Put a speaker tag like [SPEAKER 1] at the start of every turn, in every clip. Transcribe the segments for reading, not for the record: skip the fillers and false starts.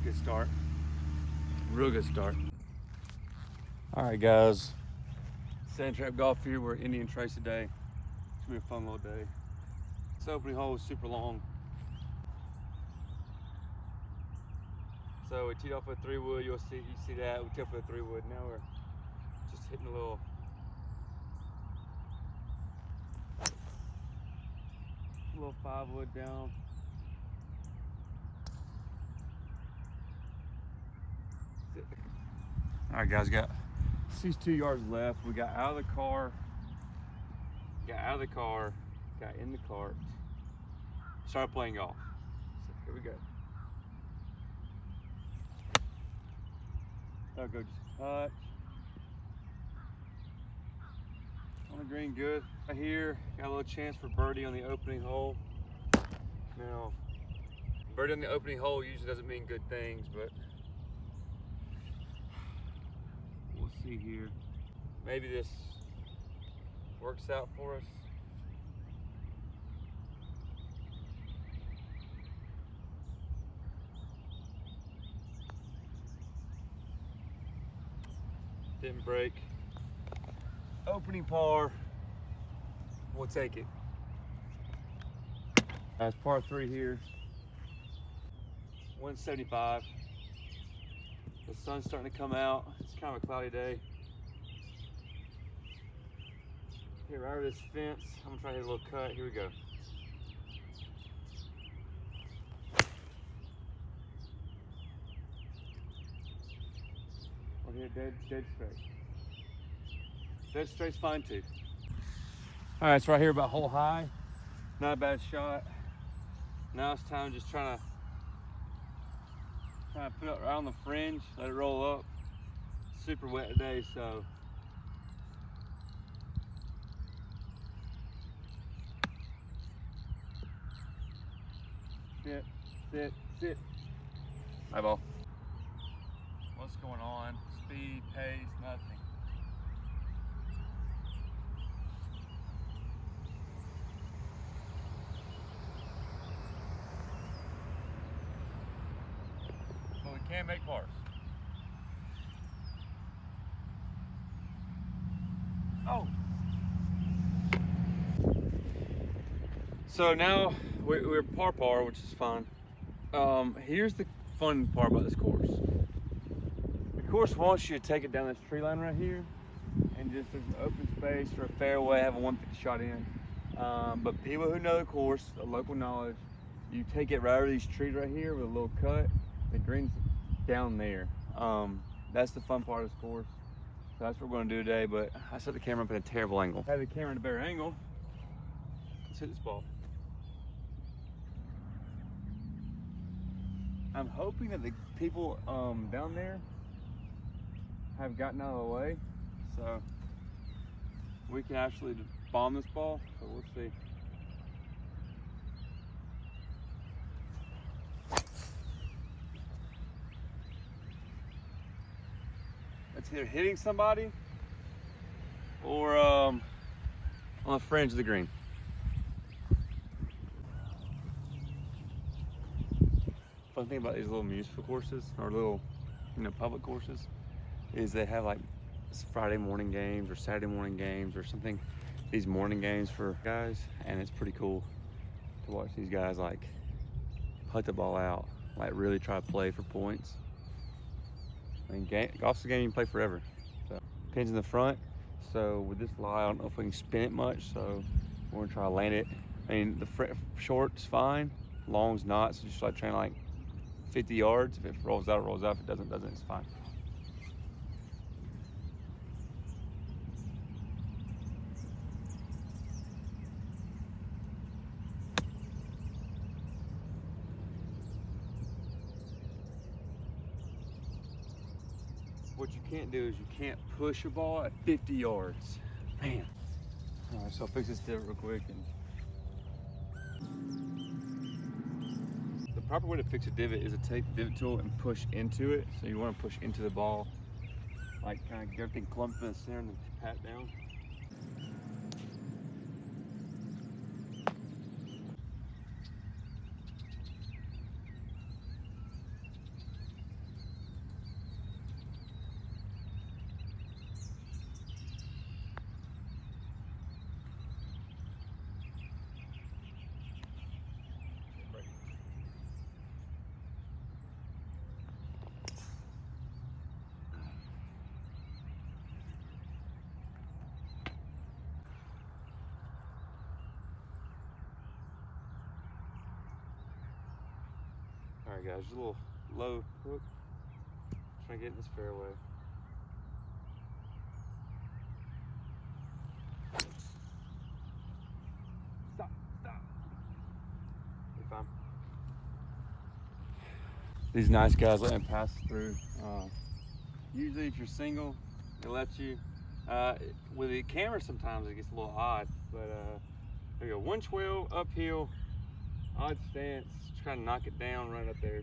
[SPEAKER 1] good start. Real good start. All right, guys. SandTrap golf here. We're at Indian Trace today. It's gonna be a fun little day. This opening hole was super long. So we teed off with a 3-wood. You see that. We teed off with a 3-wood. Now we're just hitting a little little 5-wood down. All right, guys, got 62 yards left. We got out of the car, got in the cart, started playing golf. So here we go. I'll go just touch. On the green, good. Right here, got a little chance for birdie on the opening hole. Now, birdie on the opening hole usually doesn't mean good things, but we'll see here. Maybe this works out for us. Didn't break. Opening par, we'll take it. That's par 3 here. 175. The sun's starting to come out. It's kind of a cloudy day. Here, right over this fence. I'm gonna try to hit a little cut. Here we go. We're here dead straight. Dead straight's fine too. All right, it's right here about hole high. Not a bad shot. Now it's time just trying to put it right on the fringe, let it roll up. Super wet today, so sit. Hi, ball. What's going on? Speed, pace, nothing. But we can make pars. Oh! So now we're par, which is fine. Here's the fun part about this course. The course wants you to take it down this tree line right here and just there's an open space for a fairway, have a 150 shot in. But people who know the course, the local knowledge, you take it right over these trees right here with a little cut. The green's down there. That's the fun part of this course. So that's what we're gonna do today, but I set the camera up in a terrible angle. Have the camera in a better angle. Let's hit this ball. I'm hoping that the people down there have gotten out of the way, so we can actually bomb this ball, so we'll see. It's either hitting somebody or on the fringe of the green. Fun thing about these little municipal courses or little, public courses is they have like Friday morning games or Saturday morning games or something. These morning games for guys, and it's pretty cool to watch these guys like putt the ball out, like really try to play for points. I mean, golf's a game you can play forever. So pins in the front. So with this lie, I don't know if we can spin it much. So we're gonna try to land it. I mean, the short's fine, long's not. So just like trying like 50 yards. If it rolls out, it rolls out. If it doesn't, it's fine. What you can't do is you can't push a ball at 50 yards. Man. All right, so I'll fix this divot real quick. The proper way to fix a divot is to take the divot tool and push into it. So you want to push into the ball, like kind of get everything clumped in the center and then pat down. right, guys, just a little low hook. Trying to get in this fairway. Stop. You're fine. These nice guys let me pass through. Usually if you're single, they let you. With the camera sometimes it gets a little odd, but there you go, 112 uphill, odd stance, trying to knock it down right up there.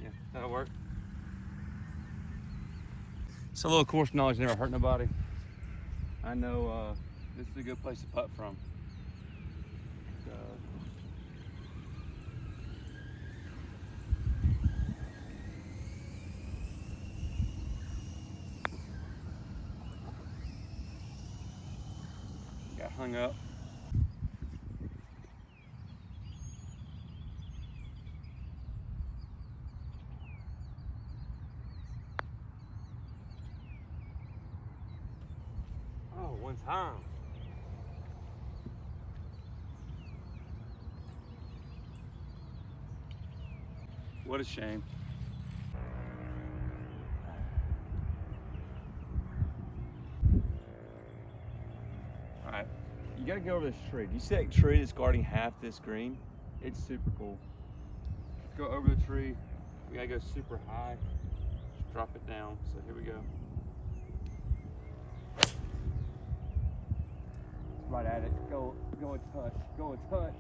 [SPEAKER 1] Yeah, that'll work. So a little course knowledge never hurt nobody. I know this is a good place to putt from. Got hung up. Oh, one time. What a shame. All right, you gotta go over this tree. Do you see that tree that's guarding half this green? It's super cool. Let's go over the tree. We gotta go super high. Just drop it down. So here we go. Right at it. Go and touch. Go and touch.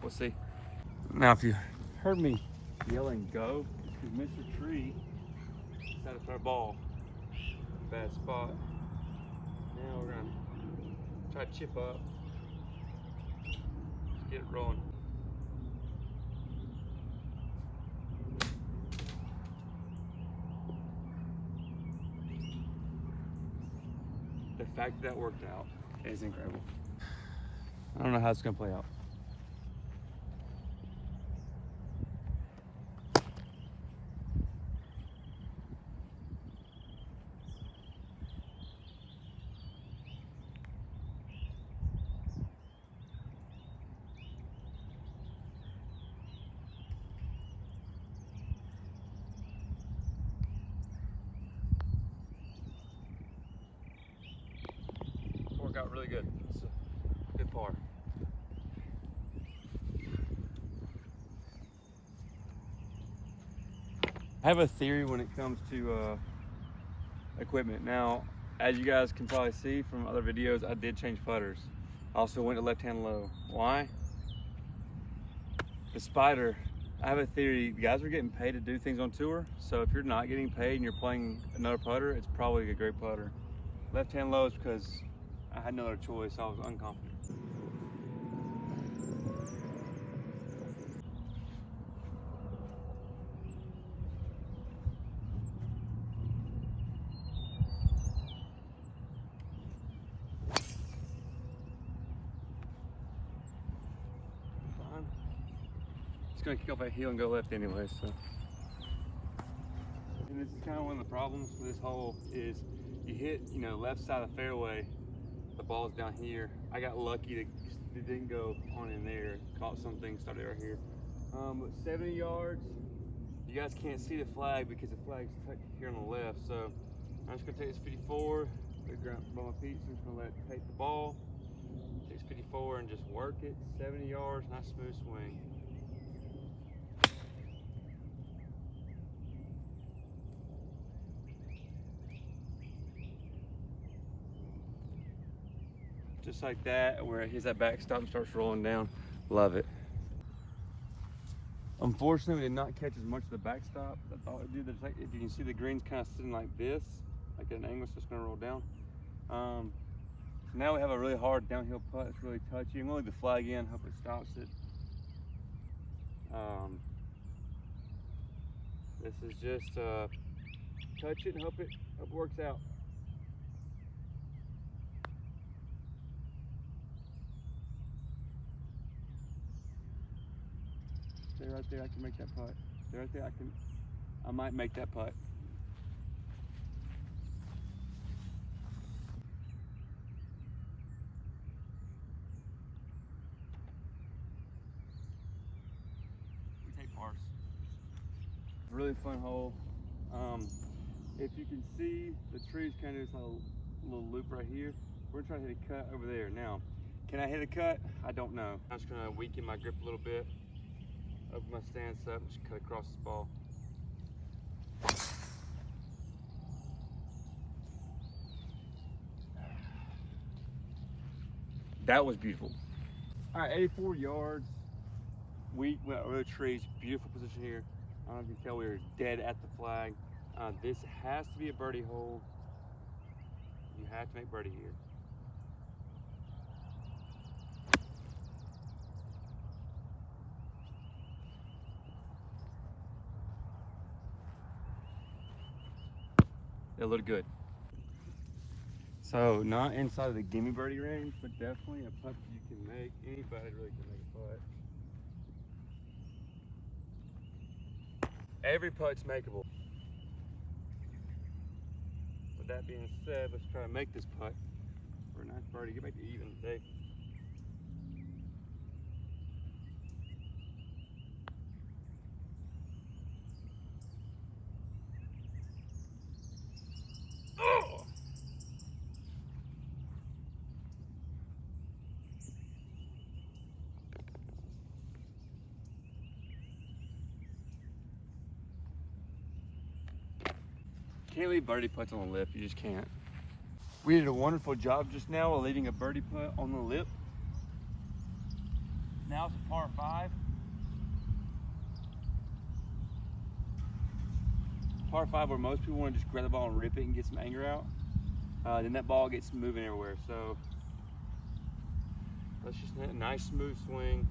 [SPEAKER 1] We'll see. Now, if you heard me yelling go, because Mr. Tree decided to throw a ball. Bad spot. Now we're gonna try to chip up. Just get it rolling. The fact that worked out is incredible. I don't know how it's gonna play out. Worked out really good. It's a good par. I have a theory when it comes to equipment. Now, as you guys can probably see from other videos, I did change putters. I also went to left-hand low. Why? The spider, I have a theory, guys are getting paid to do things on tour, so if you're not getting paid and you're playing another putter, it's probably a great putter. Left-hand low is because I had no other choice, I was unconfident. It's gonna kick off that heel and go left anyway, so. And this is kind of one of the problems with this hole is you hit, left side of the fairway, the ball's down here. I got lucky that it didn't go on in there, caught something, started right here. But 70 yards, you guys can't see the flag because the flag's tucked here on the left, so I'm just gonna take this 54, put it by my feet, so I'm just gonna let it take the ball, take this 54 and just work it, 70 yards, nice smooth swing. Just like that, where it hits that backstop and starts rolling down. Love it. Unfortunately, we did not catch as much of the backstop as I thought it would do. Like, if you can see the green's kind of sitting like this, like at an angle, so it's gonna roll down. So now we have a really hard downhill putt. It's really touchy. I'm gonna leave the flag in, hope it stops it. This is just touch it and hope it works out. Stay right there, I can make that putt. Stay right there, I can. I might make that putt. We take pars. Really fun hole. If you can see, the tree's kind of just a little loop right here. We're gonna try to hit a cut over there. Now, can I hit a cut? I don't know. I'm just gonna weaken my grip a little bit. Open my stance up, just cut across this ball. That was beautiful. All right, 84 yards. We went over the trees. Beautiful position here. I don't know if you can tell, we were dead at the flag. This has to be a birdie hole. You have to make birdie here. It looked good. So not inside of the gimme birdie range, but definitely a putt you can make. Anybody really can make a putt. Every putt's makeable. With that being said, let's try to make this putt for a nice birdie. Get back to even today. Oh! Can't leave birdie putts on the lip, you just can't. We did a wonderful job just now of leaving a birdie putt on the lip. Now it's a par 5. Par 5 where most people want to just grab the ball and rip it and get some anger out. Then that ball gets moving everywhere. So let's just hit a nice smooth swing.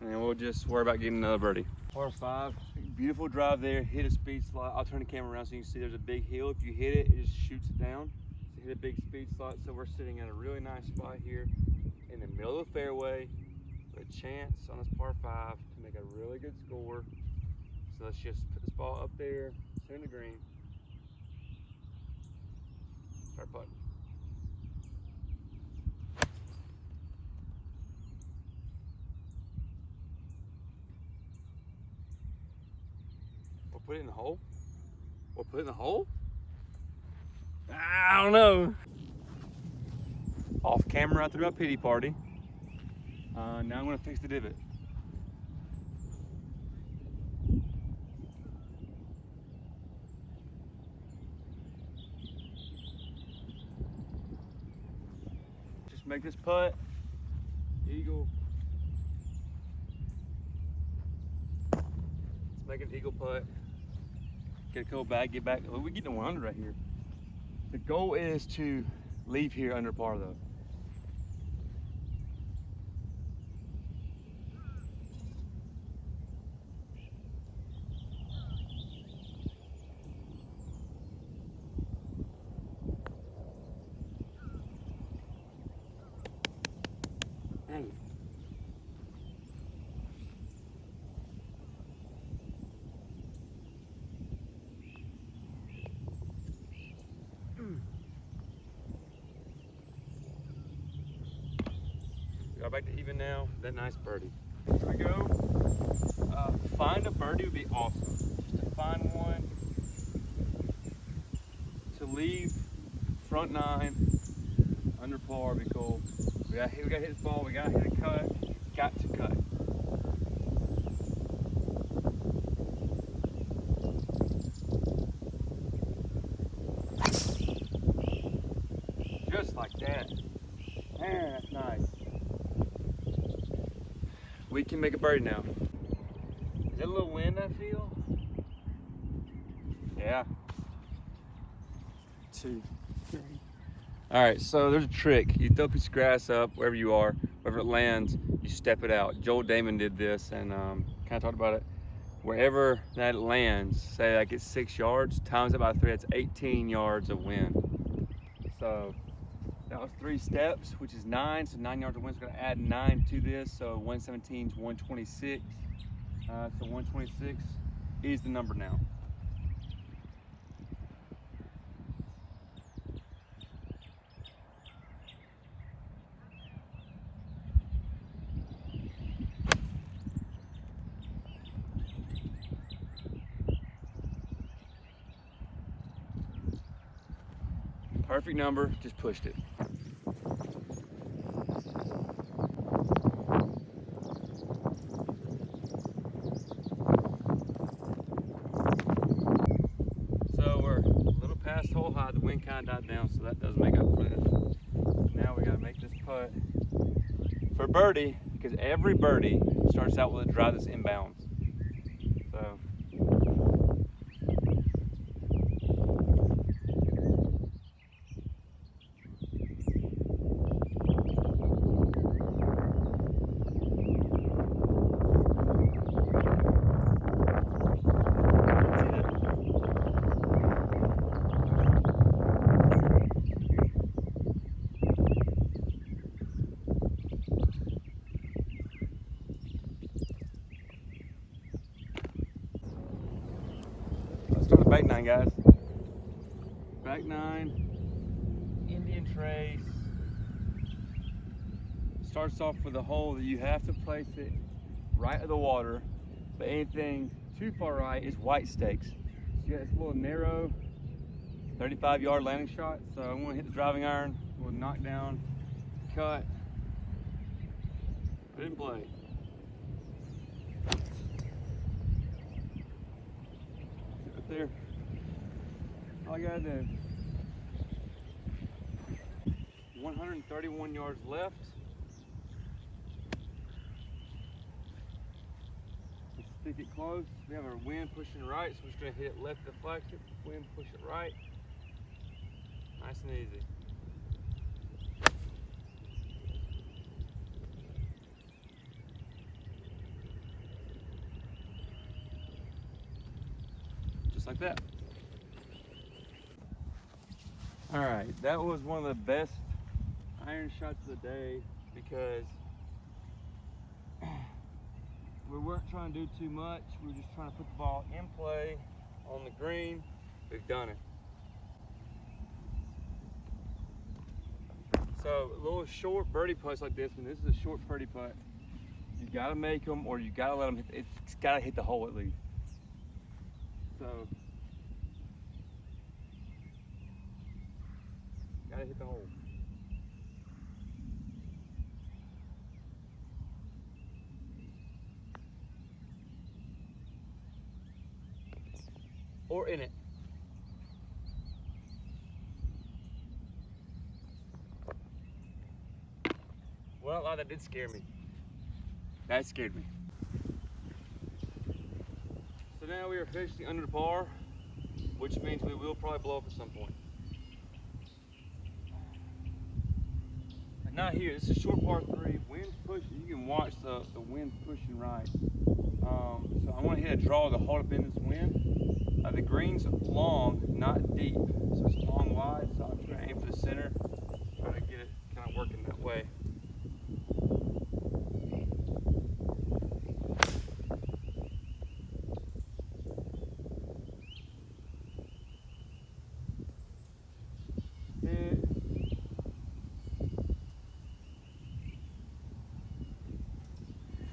[SPEAKER 1] And we'll just worry about getting another birdie. Par 5, beautiful drive there, hit a speed slot. I'll turn the camera around so you can see there's a big hill. If you hit it, it just shoots it down. So hit a big speed slot. So we're sitting at a really nice spot here in the middle of the fairway with a chance on this par 5 to make a really good score. So let's just put this ball up there, center the green. Start putting. We'll put it in the hole. We'll put it in the hole? I don't know. Off camera, I threw a pity party. Now I'm gonna fix the divot. Just make this putt, eagle. Let's make an eagle putt. Get a couple back, get back. Oh, we're getting one under right here. The goal is to leave here under par though. Dang. We got back to even now. That nice birdie. Here we go. Find a birdie would be awesome. Just to find one. To leave front 9 under par would be cool. We gotta hit this ball. We gotta hit a cut. Got to cut. Just like that. Man, that's nice. We can make a birdie now. Is that a little wind I feel? Yeah. 2, 3. All right, so there's a trick. You throw a piece of grass up wherever you are, wherever it lands, you step it out. Joel Damon did this and kind of talked about it. Wherever that lands, say like it's 6 yards, times it by 3, that's 18 yards of wind. So That was 3 steps, which is 9. So 9 yards of wind. So we're gonna add 9 to this. So 117 to 126. So 126 is the number now. Perfect number, just pushed it. So we're a little past hole high, the wind kind of died down, so that does make up for this. Now we gotta make this putt for birdie, because every birdie starts out with a drive that's inbounds. So let's start the back 9, guys. Back 9, Indian trace. Starts off with a hole that you have to place it right of the water, but anything too far right is white stakes. So you got this little narrow 35-yard landing shot. So I'm gonna hit the driving iron, we'll knock down, cut, put it in play. Right there. All I gotta do. 131 yards left. Let's stick it close. We have our wind pushing right, so we're just gonna hit it left of the flagship, wind push it right. Nice and easy. Just like that. All right, that was one of the best iron shots of the day because we weren't trying to do too much. We were just trying to put the ball in play on the green. We've done it. So a little short birdie putts like this, when this is a short birdie putt, you gotta make them, or you gotta let them hit, it's gotta hit the hole at least. So, gotta hit the hole. Or in it. Well, that did scare me. That scared me. So now we are officially under the par, which means we will probably blow up at some point. But not here. This is a short par 3. Wind's pushing. You can watch the wind pushing right. So I want to hit a draw to hold up in this wind. The green's long, not deep. So it's long wide. So I'm trying to aim for the center. Try to get it kind of working that way.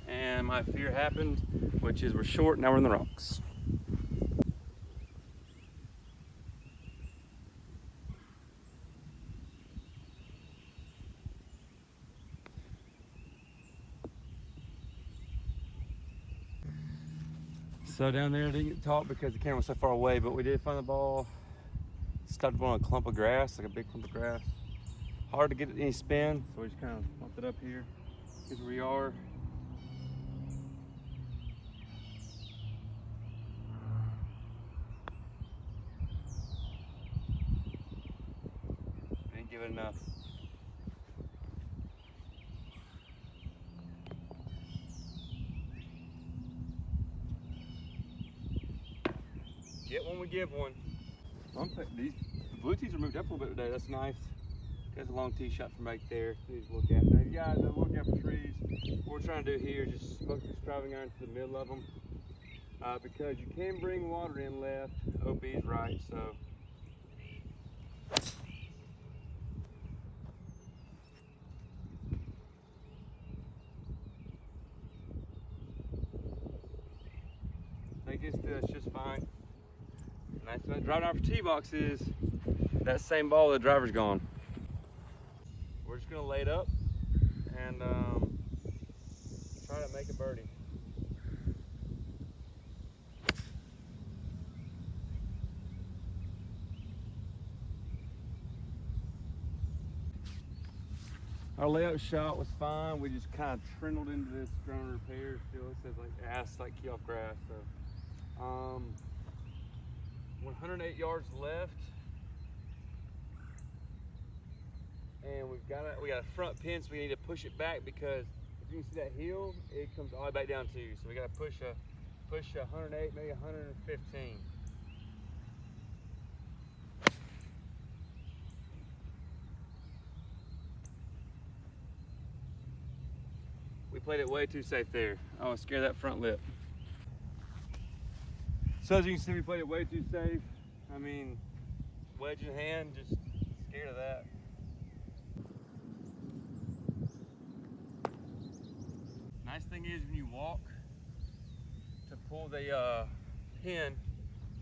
[SPEAKER 1] And my fear happened, which is we're short, now we're in the rocks. So down there, I didn't get taught because the camera was so far away, but we did find the ball. Stopped on a clump of grass, like a big clump of grass. Hard to get any spin, so we just kind of pumped it up here. Here's where we are. Didn't give it enough. Get one, we give one. The blue tees are moved up a little bit today. That's nice. Got a long tee shot from right there. Please look at. Now, guys, look out for trees. What we're trying to do here is just smoke this driving iron to the middle of them, because you can bring water in left, OB's right. So I think it's just fine. Nice thing about driving out for tee box is that same ball, the driver's gone. We're just gonna lay it up and try to make a birdie. Our layup shot was fine. We just kind of trundled into this ground repair. Still, it says like ass, like key off grass. So, 108 yards left, and we got a front pin, so we need to push it back, because if you can see that hill, it comes all the way back down to you. So we got to push 108, maybe 115. We played it way too safe there. I was scared of that front lip. So as you can see, we played it way too safe. I mean, wedge in hand, just scared of that. Nice thing is, when you walk to pull the pin,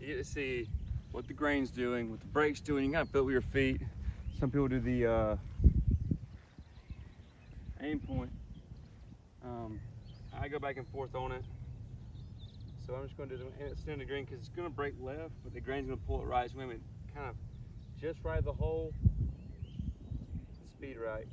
[SPEAKER 1] you get to see what the grain's doing, what the brake's doing. You kind of feel it with your feet. Some people do the aim point. I go back and forth on it. So I'm just going to do the center of the green, because it's going to break left, but the grain's going to pull it right. So we have it kind of just right of the hole, speed right.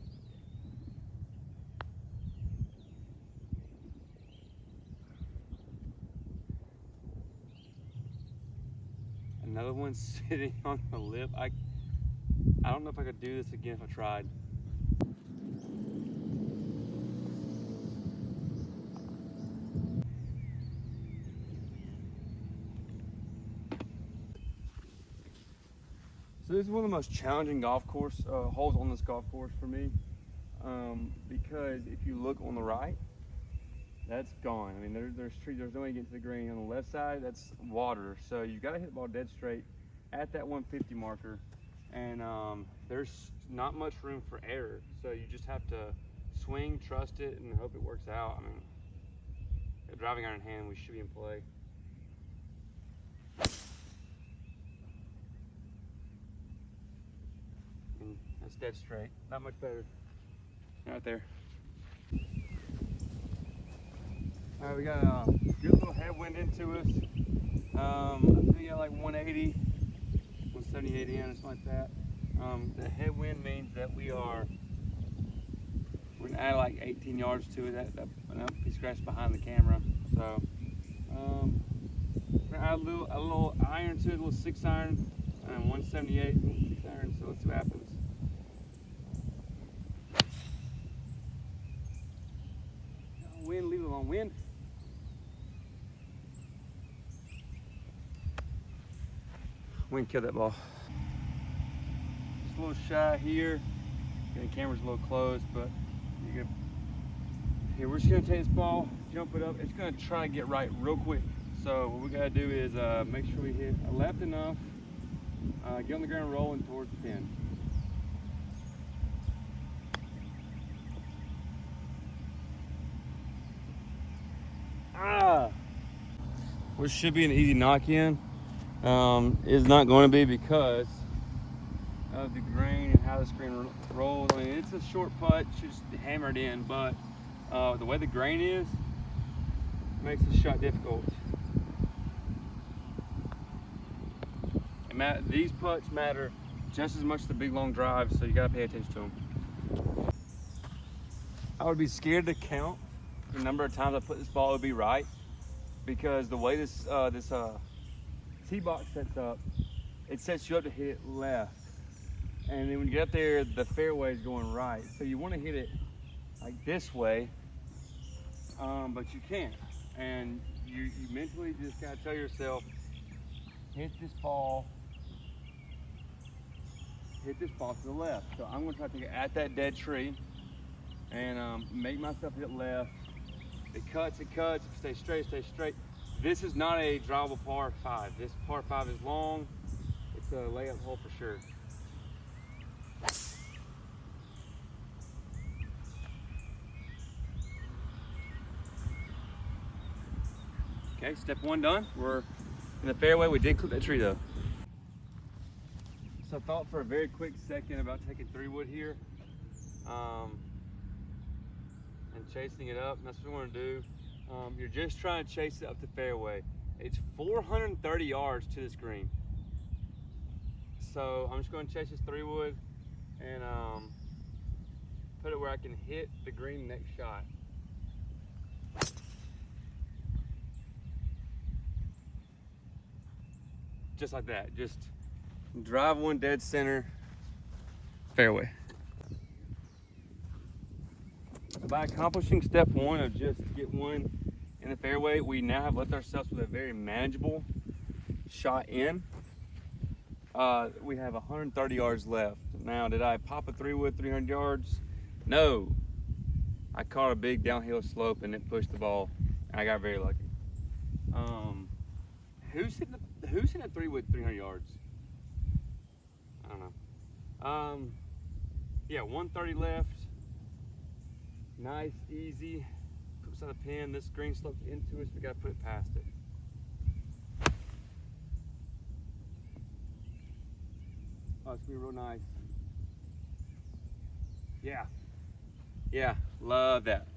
[SPEAKER 1] Another one sitting on the lip. I don't know if I could do this again if I tried. So this is one of the most challenging golf course holes on this golf course for me, because if you look on the right, that's gone. I mean, there's trees, there's no way to get to the green. On the left side, that's water. So you've got to hit the ball dead straight at that 150 marker, and there's not much room for error. So you just have to swing, trust it, and hope it works out. I mean, a driving iron in hand, we should be in play. And that's dead straight. Not much better. Right there. All right, we got a good little headwind into us. I think we got like 180, 178 in, something like that. The headwind means that we're gonna add like 18 yards to it. That piece of grass behind the camera. So we're gonna add a little iron to it, a little 6 iron, and 178, 6 iron. So let's see what happens. Wind, leave it alone. Wind. Wind killed that ball. Just a little shy here. The camera's a little close, but here we're just gonna take this ball, jump it up. It's gonna try to get right real quick. So what we gotta do is make sure we hit left enough, get on the ground rolling towards the pin. What should be an easy knock-in is not going to be, because of the grain and how the screen rolls. I mean, it's a short putt, just hammered in, but the way the grain is makes the shot difficult. And these putts matter just as much as the big long drives, so you got to pay attention to them. I would be scared to count the number of times I put this ball would be right, because the way this tee box sets up, it sets you up to hit it left, and then when you get up there, the fairway is going right. So you want to hit it like this way, but you can't. And you mentally just gotta tell yourself, hit this ball hit this ball to the left. So I'm gonna try to take it at that dead tree and make myself hit left. It cuts, stay straight. This is not a drivable par 5. This par 5 is long. It's a layup hole for sure. Okay, step 1 done. We're in the fairway. We did clip that tree though. So I thought for a very quick second about taking 3-wood here and chasing it up. And that's what we want to do. You're just trying to chase it up the fairway. It's 430 yards to this green. So I'm just going to chase this 3-wood and put it where I can hit the green next shot. Just like that. Just drive one dead center fairway. By accomplishing step 1 of just get one in the fairway, we now have left ourselves with a very manageable shot in. We have 130 yards left. Now, did I pop a 3-wood 300 yards? No. I caught a big downhill slope and it pushed the ball. I got very lucky. Who's hitting a 3-wood 300 yards? I don't know. Yeah, 130 left. Nice, easy. Put beside the pin. This green slopes into it, so we gotta put it past it. Oh, it's gonna be real nice. Yeah, love that.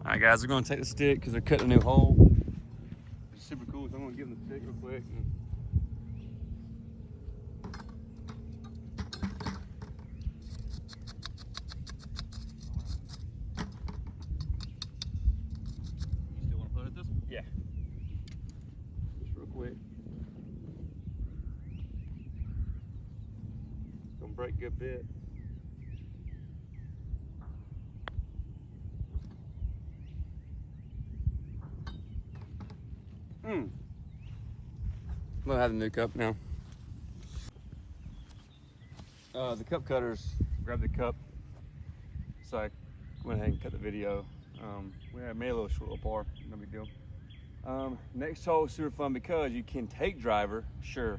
[SPEAKER 1] All right, guys, we're gonna take the stick because they're cutting a new hole. It's super cool, so I'm gonna give them the stick real quick.
[SPEAKER 2] You still want to put it this one?
[SPEAKER 1] Yeah. Just real quick. Gonna break a good bit. I'm gonna have the new cup now. The cup cutters, grab the cup. So I went ahead and cut the video. We made a little short little par, no big deal. Next hole is super fun because you can take driver, sure.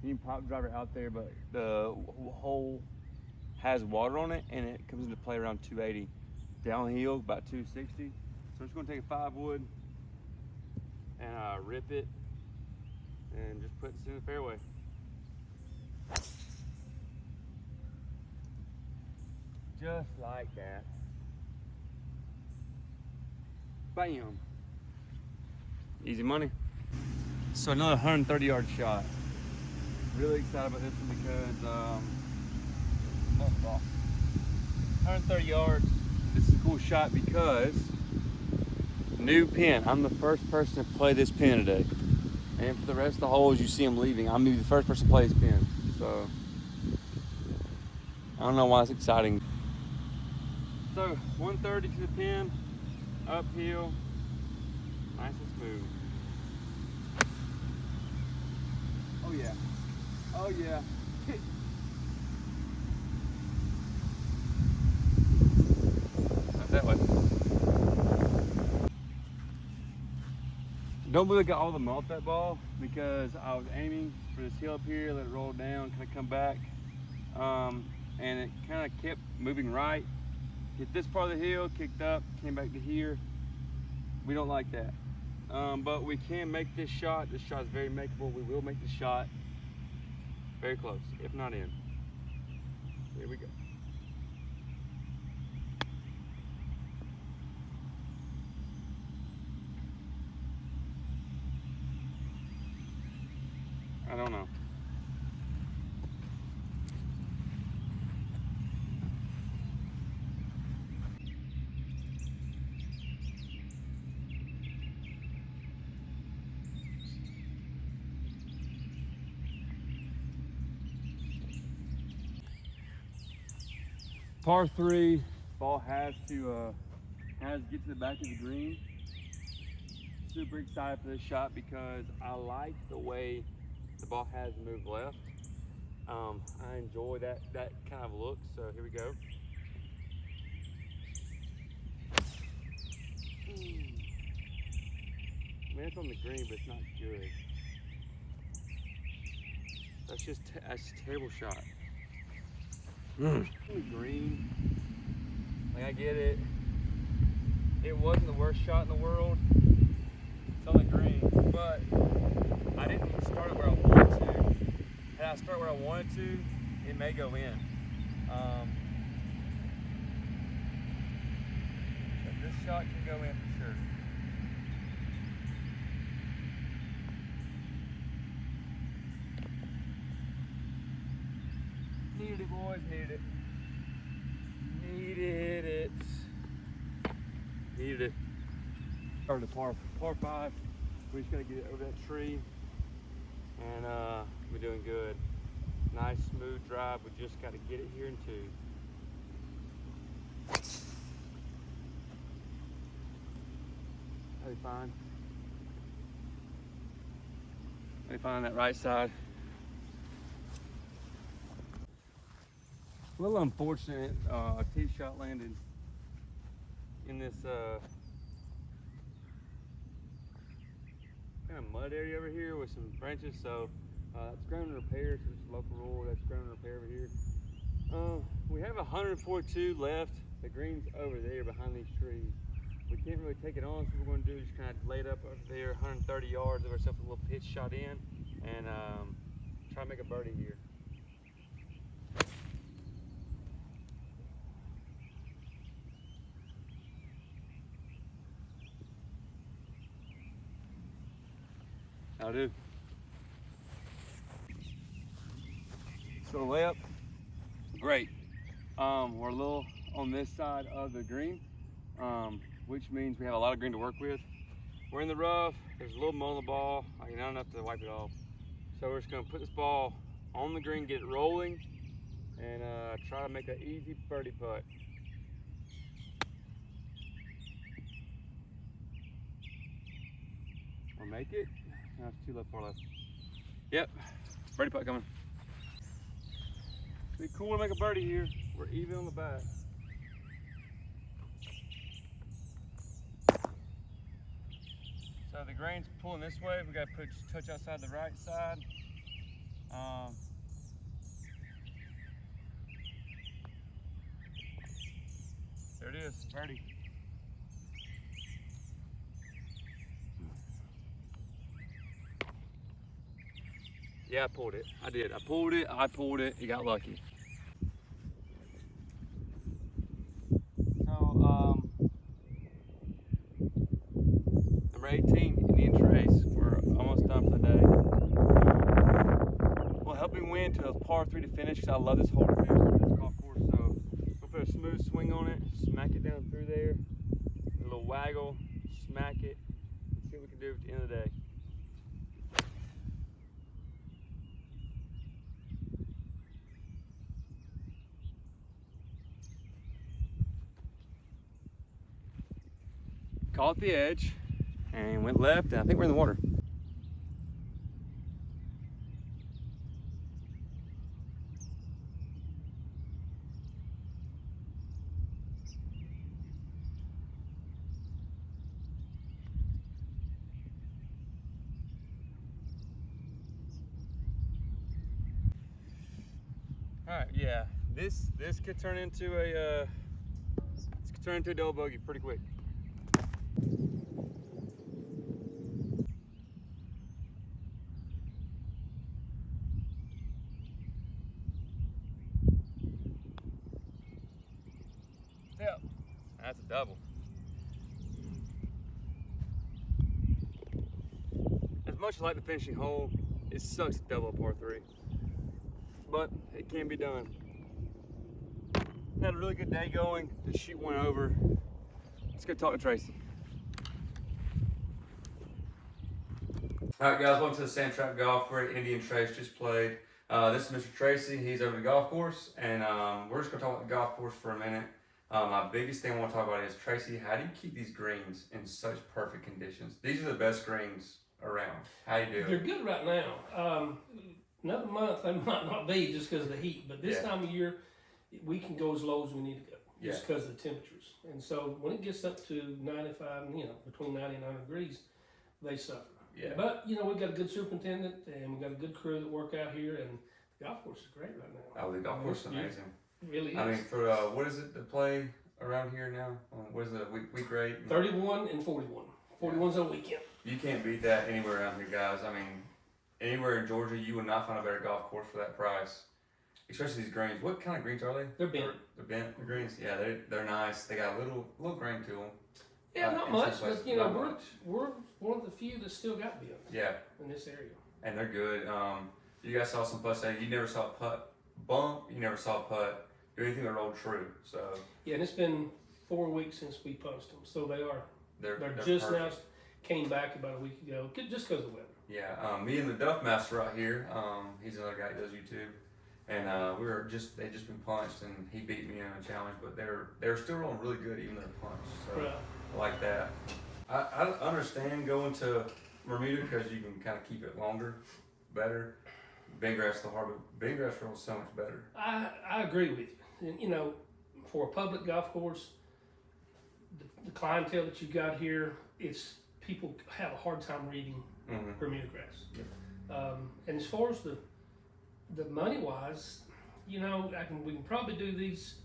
[SPEAKER 1] You can pop driver out there, but the hole has water on it and it comes into play around 280. Downhill, about 260. So I'm just gonna take a 5-wood and rip it and just put this in the fairway. Just like that. Bam. Easy money. So another 130-yard shot. Really excited about this one because 130 yards. This is a cool shot because new pin. I'm the first person to play this pin today. And for the rest of the holes you see them leaving, I'm gonna be the first person to play this pin. So I don't know why it's exciting. So 130 to the pin, uphill, nice and smooth. Oh yeah. Oh yeah. Not that way. Don't really got all the melt that ball because I was aiming for this hill up here, let it roll down, kind of come back, and it kind of kept moving right. Hit this part of the hill, kicked up, came back to here. We don't like that, but we can make this shot. This shot is very makeable. We will make the shot very close, if not in. Here we go. I don't know. Par 3, ball has to get to the back of the green. super excited for this shot because I like the way the ball has moved left. I enjoy that kind of look. So here we go. I mean, it's on the green, but it's not good. That's just a terrible shot. On the green, like I get it. It wasn't the worst shot in the world. It's on the green, but I didn't start it where I wanted to. Had I started where I wanted to, it may go in. But this shot can go in for sure. Needed it, boys, needed it. Needed it. Needed it. Or the par 5. We just gotta get it over that tree, and we're doing good. Nice smooth drive. We just gotta get it here in 2. That'll be fine. Let me find that right side. A little unfortunate, tee shot landed in this kind of mud area over here with some branches. So that's ground and repair, so it's a local rule. That's ground and repair over here. We have 142 left. The green's over there behind these trees. We can't really take it on, so what we're going to do is kind of lay it up over there, 130 yards of ourselves, a little pitch shot in, and try to make a birdie here. I'll do. So the layup, great. We're a little on this side of the green, which means we have a lot of green to work with. We're in the rough, there's a little mud on the ball, not enough to wipe it off. So we're just gonna put this ball on the green, get it rolling, and try to make an easy birdie putt. Or make it? No, it's 2 left, 4 left. Yep, birdie putt coming. Be cool to make a birdie here. We're even on the back. So the grain's pulling this way. We got to put a touch outside the right side. There it is, birdie. Yeah, I pulled it. I did. I pulled it. You got lucky. So, number 18, Indian Trace. We're almost done for the day. Well, help me win to a par 3 to finish because I love this hole to finish this golf course. So, we'll put a smooth swing on it, smack it down through there, a little waggle, smack it, and see what we can do at the end of the day. Caught the edge and went left, and I think we're in the water. All right, yeah, this could turn into a double bogey pretty quick. Yep, that's a double. As much as I like the finishing hole, it sucks to double a par 3, but it can be done. Had a really good day going. The shoot went over. Let's go talk to Tracy. All right, guys, welcome to the SandTrap Golf. We're at Indian Trace, just played. This is Mr. Tracy. He's over the golf course, and we're just gonna talk about the golf course for a minute. My biggest thing I want to talk about is, Tracy, how do you keep these greens in such perfect conditions? These are the best greens around. How do you do
[SPEAKER 3] They're
[SPEAKER 1] it?
[SPEAKER 3] good right now. Another month they might not be just because of the heat, but this
[SPEAKER 1] Yeah.
[SPEAKER 3] time of year we can go as low as we need to go just
[SPEAKER 1] Yeah.
[SPEAKER 3] because of the temperatures. And so when it gets up to 95, between 90 and 100 degrees, they suffer.
[SPEAKER 1] Yeah.
[SPEAKER 3] But we've got a good superintendent and we've got a good crew that work out here, and the golf course is great right now.
[SPEAKER 1] Oh, the golf course is amazing.
[SPEAKER 3] It really is.
[SPEAKER 1] I mean, for what is it to play around here now? What is it, week rate?
[SPEAKER 3] 31 and 41. 41's on weekend.
[SPEAKER 1] You can't beat that anywhere around here, guys. I mean, anywhere in Georgia, you would not find a better golf course for that price. Especially these greens. What kind of greens are they?
[SPEAKER 3] They're bent.
[SPEAKER 1] They're bent the greens. Yeah, they're nice. They got a little grain to them.
[SPEAKER 3] Yeah, not
[SPEAKER 1] in
[SPEAKER 3] much,
[SPEAKER 1] some places,
[SPEAKER 3] but
[SPEAKER 1] not much.
[SPEAKER 3] we're one of the few that still got bent
[SPEAKER 1] Yeah,
[SPEAKER 3] in this area.
[SPEAKER 1] and they're good. You guys saw some putts today. You never saw a putt bump. You never saw a putt do anything that rolled true. So
[SPEAKER 3] Yeah, and it's been 4 weeks since we punched them, so they're just
[SPEAKER 1] perfect.
[SPEAKER 3] now came back about a week ago, just because of the weather.
[SPEAKER 1] Yeah, me and the Duff Master right here. He's another guy that does YouTube, and they just been punched, and he beat me in a challenge. But they're still rolling really good even though they're punched. So
[SPEAKER 3] Right.
[SPEAKER 1] I like that. I understand going to Bermuda because you can kind of keep it longer, better. Big grass the hard, but big grass rolls so much better.
[SPEAKER 3] I agree with you. And for a public golf course, the clientele that you got here, it's people have a hard time reading
[SPEAKER 1] Mm-hmm.
[SPEAKER 3] Bermuda grass. And as far as the money wise, we can probably do these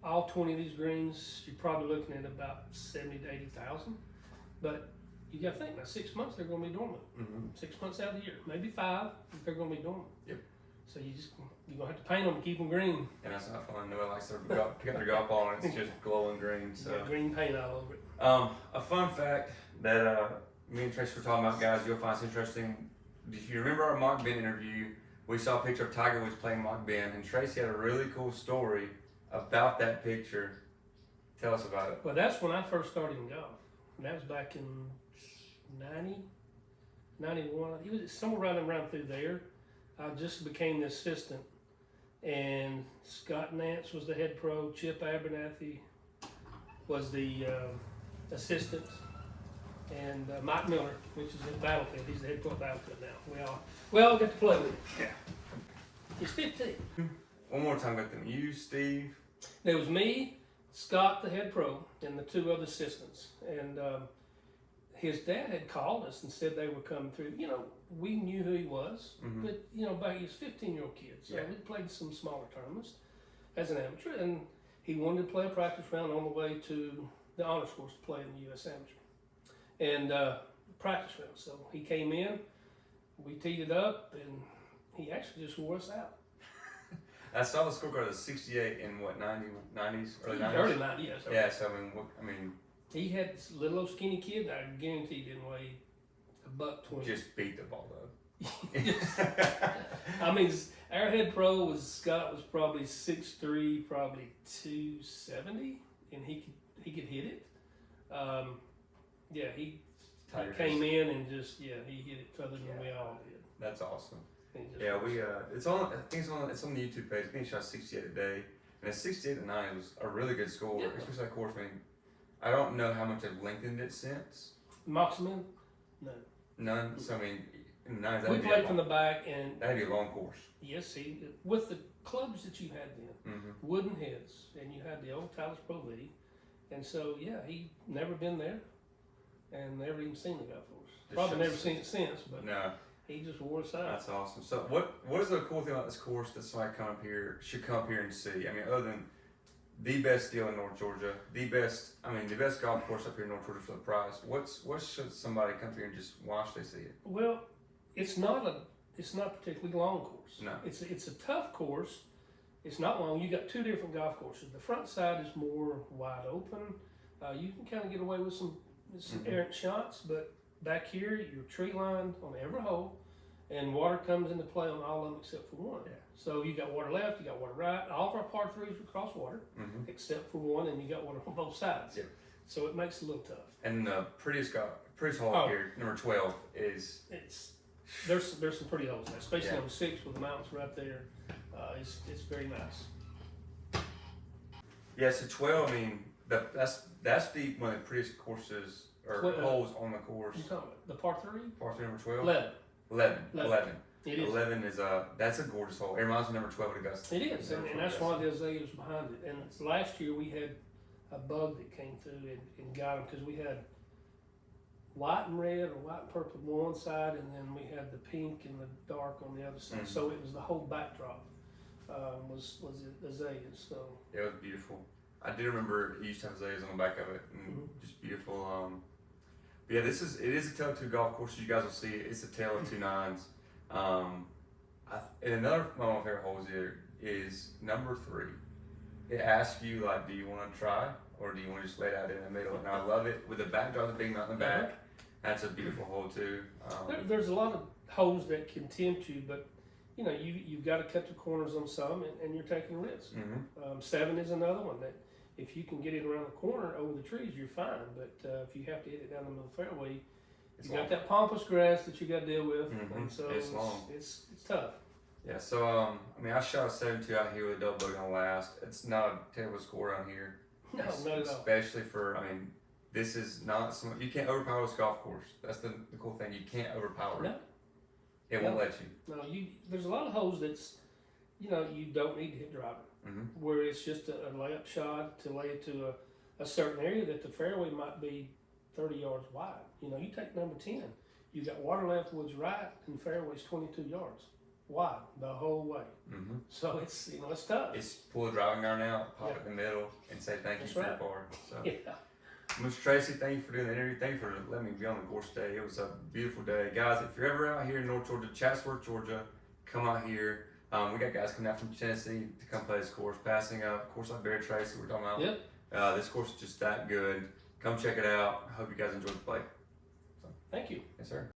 [SPEAKER 3] all 20 of these greens. You're probably looking at about 70 to 80,000. But you got to think, now 6 months they're going to be dormant.
[SPEAKER 1] Mm-hmm.
[SPEAKER 3] 6 months out of the year, maybe 5, they're going to be dormant.
[SPEAKER 1] Yep.
[SPEAKER 3] So you're going to have to paint them to keep them green.
[SPEAKER 1] And that's not fun. No one likes to got their golf ball and it's just glowing green. So.
[SPEAKER 3] You got green paint all over it.
[SPEAKER 1] A fun fact that me and Tracy were talking about, guys, you'll find interesting. If you remember our Mock Ben interview, we saw a picture of Tiger Woods playing Mock Ben, and Tracy had a really cool story about that picture. Tell us about it.
[SPEAKER 3] Well, that's when I first started in golf. And that was back in 90, 91. It was somewhere around through there. I just became the assistant. And Scott Nance was the head pro. Chip Abernathy was the assistant. And Mike Miller, which is in Battlefield. He's the head pro at Battlefield now. We all get to play with him.
[SPEAKER 1] Yeah.
[SPEAKER 3] He's 15.
[SPEAKER 1] One more time with them. You, Steve.
[SPEAKER 3] There was me, Scott, the head pro, and the 2 other assistants. And his dad had called us and said they were coming through. We knew who he was,
[SPEAKER 1] Mhm.
[SPEAKER 3] but back he was a 15-year-old kid, so
[SPEAKER 1] Yeah.
[SPEAKER 3] we played some smaller tournaments as an amateur, and he wanted to play a practice round on the way to the honors course to play in the U.S. Amateur and practice round. So he came in, we teed it up, and he actually just wore us out.
[SPEAKER 1] I saw the scorecard as 68 in what, 90s, early 90s?
[SPEAKER 3] Early 90s, yes.
[SPEAKER 1] Yeah, so I mean,
[SPEAKER 3] He had this little old skinny kid. I guarantee he didn't weigh $120.
[SPEAKER 1] just beat the ball though.
[SPEAKER 3] I mean, our head pro Scott was probably 6'3", probably 270, and he could hit it. He
[SPEAKER 1] Tiger
[SPEAKER 3] came in and just he hit it further than we all did.
[SPEAKER 1] That's awesome.
[SPEAKER 3] And he just-
[SPEAKER 1] Yeah, it's on. I think it's on the YouTube page. I think he shot 68 a day, and a 68 to 9 was a really good score,
[SPEAKER 3] Yeah.
[SPEAKER 1] especially that course. I mean, I don't know how much they've lengthened it since.
[SPEAKER 3] Moxman, no.
[SPEAKER 1] None. So I mean, in the 9s,
[SPEAKER 3] We
[SPEAKER 1] that'd be
[SPEAKER 3] played from the back, and
[SPEAKER 1] that'd be a long course.
[SPEAKER 3] yes, with the clubs that you had then,
[SPEAKER 1] Mm-hmm.
[SPEAKER 3] wooden heads, and you had the old Tyler's Pro League, and so he never been there, and never even seen the golf course. Probably never seen it since, but
[SPEAKER 1] No,
[SPEAKER 3] he just wore us out.
[SPEAKER 1] that's awesome. So what is the cool thing about this course that somebody should come up here and see? I mean, other than the best deal in North Georgia, the best golf course up here in North Georgia for the price. What should somebody come here and just watch? They see it.
[SPEAKER 3] Well, it's not a particularly long course.
[SPEAKER 1] No.
[SPEAKER 3] It's a tough course. It's not long. You got 2 different golf courses. The front side is more wide open. You can kind of get away with some
[SPEAKER 1] Mhm.
[SPEAKER 3] errant shots, but back here you're tree lined on every hole, and water comes into play on all of them except for one.
[SPEAKER 1] Yeah.
[SPEAKER 3] So you got water left, you got water right. All of our par 3s are cross water
[SPEAKER 1] Mm-hmm.
[SPEAKER 3] except for one, and you got water on both sides.
[SPEAKER 1] Yep.
[SPEAKER 3] So it makes it a little tough.
[SPEAKER 1] And the prettiest hole
[SPEAKER 3] Oh.
[SPEAKER 1] up here, number 12, is
[SPEAKER 3] There's some pretty holes there, especially
[SPEAKER 1] Yeah.
[SPEAKER 3] number 6 with the mountains right there. It's very nice.
[SPEAKER 1] Yeah, so 12. I mean, that's the one of the prettiest courses or holes on the course.
[SPEAKER 3] You talking about the par 3?
[SPEAKER 1] Par 3 number 12.
[SPEAKER 3] 11.
[SPEAKER 1] 11.
[SPEAKER 3] It is.
[SPEAKER 1] 11 is that's a gorgeous hole. It reminds me of number 12 at Augusta.
[SPEAKER 3] It is, and that's why the azaleas behind it. And last year we had a bug that came through and got them because we had white and red or white and purple on one side, and then we had the pink and the dark on the other side.
[SPEAKER 1] Mm-hmm.
[SPEAKER 3] So it was the whole backdrop was the azaleas. So
[SPEAKER 1] it was beautiful. I do remember it used to have azaleas on the back of it, and just beautiful. But yeah, it is a tale of two golf course. You guys will see it. It's a tale of two nines. And another one of my favorite holes here is number 3. It asks you like, do you want to try or do you want to just lay it out in the middle? And I love it with the backdrop, the big mountain in the back. That's a beautiful hole too.
[SPEAKER 3] there's a lot of holes that can tempt you, but you know you've got to cut the corners on some, and you're taking risks. 7 is another one that if you can get it around the corner over the trees, you're fine. But if you have to hit it down the middle of the fairway, you got that pampas grass that you got to deal with, and so
[SPEAKER 1] it's long.
[SPEAKER 3] It's tough.
[SPEAKER 1] Yeah, so I mean, I shot a 7-2 out here with a double bogey on the last. It's not a terrible score around here.
[SPEAKER 3] No, not at all.
[SPEAKER 1] Especially for, I mean, this is not some. You can't overpower this golf course. That's the cool thing. You can't overpower it.
[SPEAKER 3] No.
[SPEAKER 1] It won't let you.
[SPEAKER 3] No, there's a lot of holes that's, you don't need to hit driver. Where it's just a layup shot to lay it to a certain area that the fairway might be 30 yards wide. You take number 10. You got water left, woods right, and fairway's 22 yards wide the whole way. So it's it's tough.
[SPEAKER 1] It's pull the driving iron out, pop it in the middle, and say thank you for your par. So.
[SPEAKER 3] Yeah.
[SPEAKER 1] Mr. Tracy, thank you for doing the interview. Thank you for letting me be on the course today. It was a beautiful day. Guys, if you're ever out here in North Georgia, Chatsworth, Georgia, come out here. We got guys coming out from Tennessee to come play this course, passing a course like Barry Tracy we're talking about.
[SPEAKER 3] Yep.
[SPEAKER 1] This course is just that good. Come check it out. I hope you guys enjoyed the play.
[SPEAKER 3] Thank you.
[SPEAKER 1] Yes, sir.